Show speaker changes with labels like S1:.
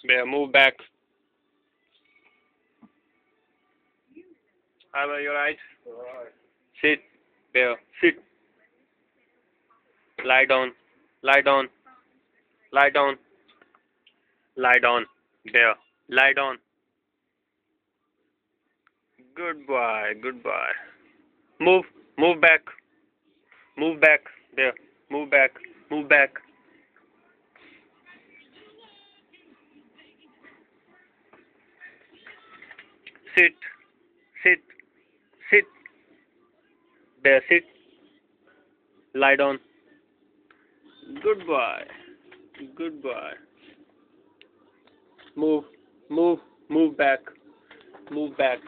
S1: Bear, move back. How about your right? Sit. Bear, sit. Lie down. Lie down. Lie down. Lie down. Bear, lie down. Good boy. Good boy. Move. Move back. Move back. There. Move back. Move back. Sit. Sit. Sit. There. Sit. Lie down. Good boy. Good boy. Move. Move. Move back. Move back.